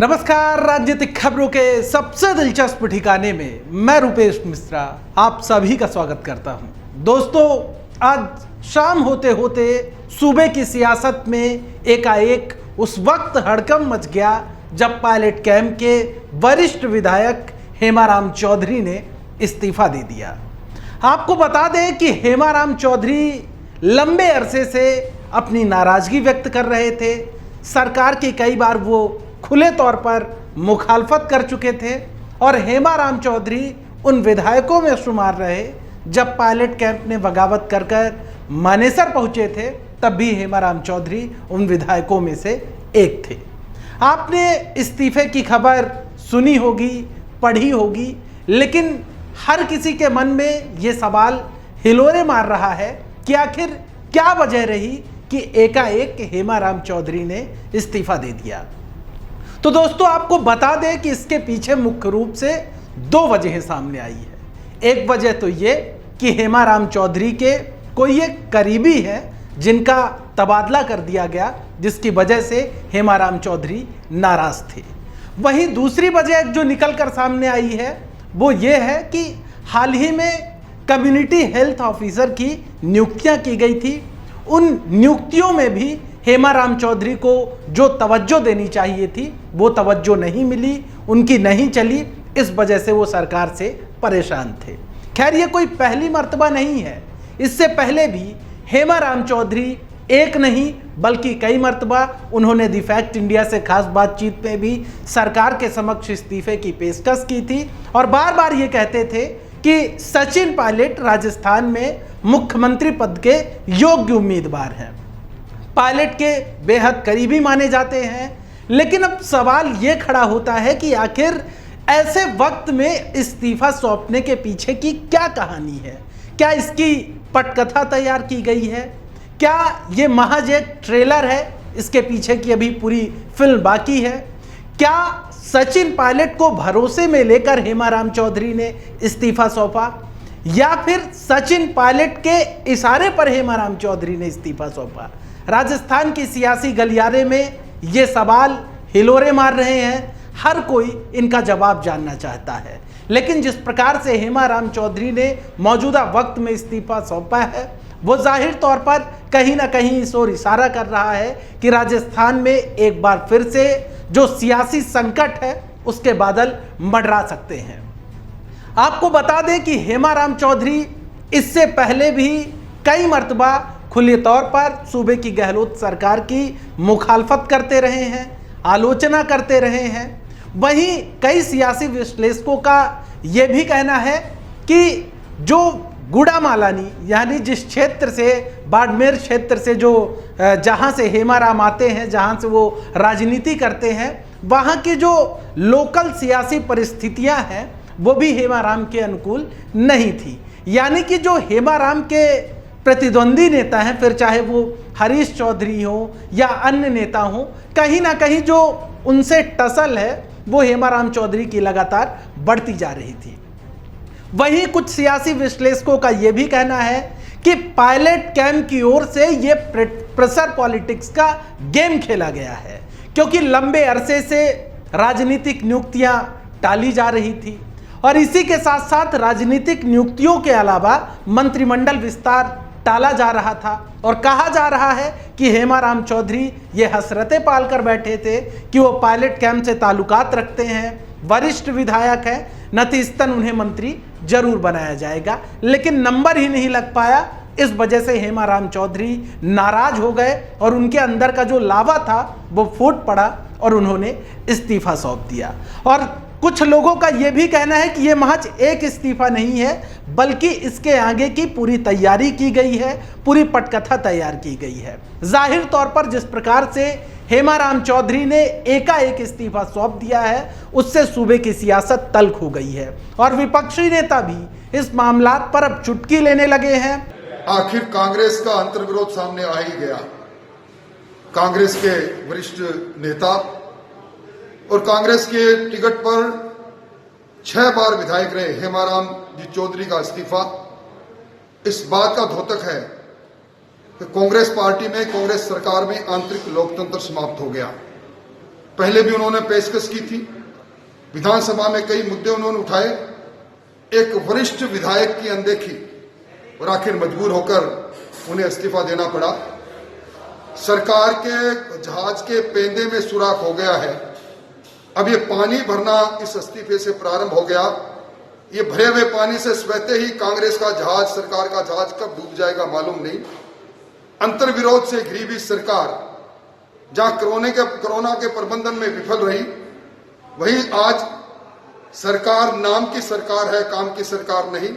नमस्कार। राजनीतिक खबरों के सबसे दिलचस्प ठिकाने में मैं रूपेश मिश्रा आप सभी का स्वागत करता हूं। दोस्तों, आज शाम होते होते सूबे की सियासत में एकाएक उस वक्त हड़कंप मच गया जब पायलट कैंप के वरिष्ठ विधायक हेमाराम चौधरी ने इस्तीफा दे दिया। आपको बता दें कि हेमाराम चौधरी लंबे अरसे से अपनी नाराजगी व्यक्त कर रहे थे। सरकार की कई बार वो खुले तौर पर मुखालफत कर चुके थे और हेमाराम चौधरी उन विधायकों में शुमार रहे। जब पायलट कैंप ने बगावत कर मानेसर पहुंचे थे तब भी हेमाराम चौधरी उन विधायकों में से एक थे। आपने इस्तीफे की खबर सुनी होगी, पढ़ी होगी, लेकिन हर किसी के मन में ये सवाल हिलोरे मार रहा है कि आखिर क्या वजह रही कि एकाएक हेमाराम चौधरी ने इस्तीफा दे दिया। तो दोस्तों, आपको बता दें कि इसके पीछे मुख्य रूप से दो वजहें सामने आई है। एक वजह तो ये कि हेमाराम चौधरी के कोई एक करीबी है जिनका तबादला कर दिया गया, जिसकी वजह से हेमाराम चौधरी नाराज थे। वहीं दूसरी वजह जो निकल कर सामने आई है वो ये है कि हाल ही में कम्युनिटी हेल्थ ऑफिसर की नियुक्तियां की गई थी। उन नियुक्तियों में भी हेमाराम चौधरी को जो तवज्जो देनी चाहिए थी वो तवज्जो नहीं मिली, उनकी नहीं चली। इस वजह से वो सरकार से परेशान थे। खैर, ये कोई पहली मर्तबा नहीं है। इससे पहले भी हेमाराम चौधरी एक नहीं बल्कि कई मर्तबा उन्होंने द फैक्ट इंडिया से खास बातचीत में भी सरकार के समक्ष इस्तीफे की पेशकश की थी और बार बार ये कहते थे कि सचिन पायलट राजस्थान में मुख्यमंत्री पद के योग्य उम्मीदवार हैं, पायलट के बेहद करीबी माने जाते हैं। लेकिन अब सवाल ये खड़ा होता है कि आखिर ऐसे वक्त में इस्तीफा सौंपने के पीछे की क्या कहानी है? क्या इसकी पटकथा तैयार की गई है? क्या ये महज एक ट्रेलर है? इसके पीछे की अभी पूरी फिल्म बाकी है। क्या सचिन पायलट को भरोसे में लेकर हेमाराम चौधरी ने इस्तीफा सौंपा या फिर सचिन पायलट के इशारे पर हेमाराम चौधरी ने इस्तीफा सौंपा? राजस्थान की सियासी गलियारे में ये सवाल हिलोरे मार रहे हैं। हर कोई इनका जवाब जानना चाहता है। लेकिन जिस प्रकार से हेमाराम चौधरी ने मौजूदा वक्त में इस्तीफा सौंपा है वो जाहिर तौर पर कहीं ना कहीं इस ओर इशारा कर रहा है कि राजस्थान में एक बार फिर से जो सियासी संकट है उसके बादल मंडरा सकते हैं। आपको बता दें कि हेमाराम चौधरी इससे पहले भी कई मर्तबा खुले तौर पर सूबे की गहलोत सरकार की मुखालफत करते रहे हैं, आलोचना करते रहे हैं। वहीं कई सियासी विश्लेषकों का यह भी कहना है कि जो गुड़ामालानी यानी जिस क्षेत्र से बाड़मेर क्षेत्र से जो जहां से हेमाराम आते हैं, जहां से वो राजनीति करते हैं, वहां की जो लोकल सियासी परिस्थितियां हैं वो भी हेमाराम के अनुकूल नहीं थी। यानी कि जो हेमाराम के प्रतिद्वंदी नेता हैं, फिर चाहे वो हरीश चौधरी हो या अन्य नेता हो, कहीं ना कहीं जो उनसे टसल है वो हेमाराम चौधरी की लगातार बढ़ती जा रही थी। वहीं कुछ सियासी विश्लेषकों का यह भी कहना है कि पायलट कैंप की ओर से ये प्रेशर पॉलिटिक्स का गेम खेला गया है, क्योंकि लंबे अरसे से राजनीतिक नियुक्तियां टाली जा रही थी और इसी के साथ साथ राजनीतिक नियुक्तियों के अलावा मंत्रिमंडल विस्तार टाला जा रहा था और कहा जा रहा है कि हेमाराम चौधरी ये हसरतें पाल कर बैठे थे कि वो पायलट कैंप से ताल्लुकात रखते हैं, वरिष्ठ विधायक हैं, नतीजतन उन्हें मंत्री जरूर बनाया जाएगा। लेकिन नंबर ही नहीं लग पाया। इस वजह से हेमाराम चौधरी नाराज हो गए और उनके अंदर का जो लावा था वो फूट पड़ा और उन्होंने इस्तीफा सौंप दिया। और कुछ लोगों का यह भी कहना है कि यह महज एक इस्तीफा नहीं है बल्कि इसके आगे की पूरी तैयारी की गई है, पूरी पटकथा तैयार की गई है। जाहिर तौर पर जिस प्रकार से हेमाराम चौधरी ने एकाएक इस्तीफा सौंप दिया है उससे सूबे की सियासत तल्ख हो गई है और विपक्षी नेता भी इस मामला पर अब चुटकी लेने लगे हैं। आखिर कांग्रेस का अंतर्विरोध सामने आ ही गया। कांग्रेस के वरिष्ठ नेता और कांग्रेस के टिकट पर 6 बार विधायक रहे हेमाराम जी चौधरी का इस्तीफा इस बात का द्योतक है कि कांग्रेस पार्टी में, कांग्रेस सरकार में आंतरिक लोकतंत्र समाप्त हो गया। पहले भी उन्होंने पेशकश की थी। विधानसभा में कई मुद्दे उन्होंने उठाए। एक वरिष्ठ विधायक की अनदेखी और आखिर मजबूर होकर उन्हें इस्तीफा देना पड़ा। सरकार के जहाज के पेंदे में सुराख हो गया है। अब ये पानी भरना इस इस्तीफे से प्रारंभ हो गया। ये भरे हुए पानी से स्वतः ही कांग्रेस का जहाज, सरकार का जहाज कब डूब जाएगा मालूम नहीं। अंतर्विरोध से घिरी हुई सरकार जहां कोरोना के प्रबंधन में विफल रही, वहीं आज सरकार नाम की सरकार है, काम की सरकार नहीं।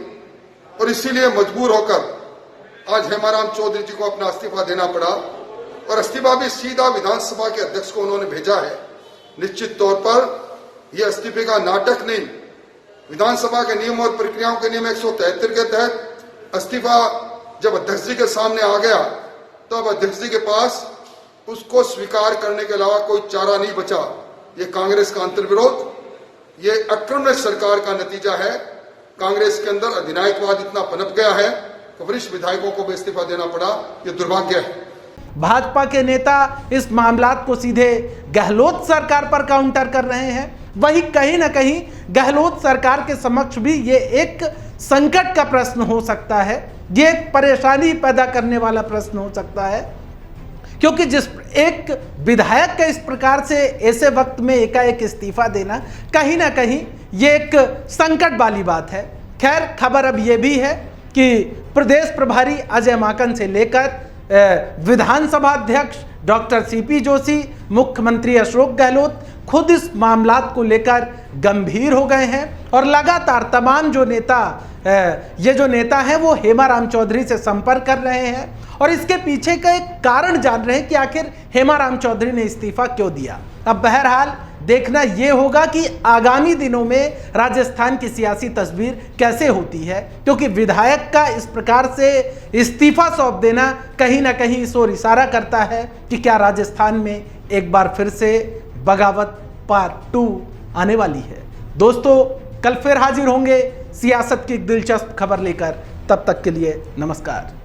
और इसीलिए मजबूर होकर आज हेमाराम चौधरी जी को अपना इस्तीफा देना पड़ा और इस्तीफा भी सीधा विधानसभा के अध्यक्ष को उन्होंने भेजा है। निश्चित तौर पर यह इस्तीफे का नाटक नहीं, विधानसभा के नियम और प्रक्रियाओं के नियम 173 के तहत इस्तीफा जब अध्यक्ष जी के सामने आ गया तो अब अध्यक्ष जी के पास उसको स्वीकार करने के अलावा कोई चारा नहीं बचा। ये कांग्रेस का अंतर्विरोध, ये आक्रमण सरकार का नतीजा है। कांग्रेस के अंदर अधिनायकवाद इतना पनप गया है कि वरिष्ठ विधायकों को भी इस्तीफा देना पड़ा। ये दुर्भाग्य है। भाजपा के नेता इस मामलात को सीधे गहलोत सरकार पर काउंटर कर रहे हैं। वही कहीं ना कहीं गहलोत सरकार के समक्ष भी ये एक संकट का प्रश्न हो सकता है, ये एक परेशानी पैदा करने वाला प्रश्न हो सकता है, क्योंकि जिस एक विधायक का इस प्रकार से ऐसे वक्त में एकाएक इस्तीफा देना कहीं ना कहीं ये एक संकट वाली बात है। खैर, खबर अब ये भी है कि प्रदेश प्रभारी अजय माकन से लेकर विधानसभा अध्यक्ष डॉक्टर सीपी जोशी, मुख्यमंत्री अशोक गहलोत खुद इस मामलात को लेकर गंभीर हो गए हैं और लगातार तमाम जो नेता हैं वो हेमाराम चौधरी से संपर्क कर रहे हैं और इसके पीछे का एक कारण जान रहे हैं कि आखिर हेमाराम चौधरी ने इस्तीफा क्यों दिया। अब बहरहाल देखना यह होगा कि आगामी दिनों में राजस्थान की सियासी तस्वीर कैसे होती है, क्योंकि विधायक का इस प्रकार से इस्तीफा सौंप देना कहीं ना कहीं इस ओर इशारा करता है कि क्या राजस्थान में एक बार फिर से बगावत पार्ट 2 आने वाली है। दोस्तों, कल फिर हाजिर होंगे सियासत की एक दिलचस्प खबर लेकर। तब तक के लिए नमस्कार।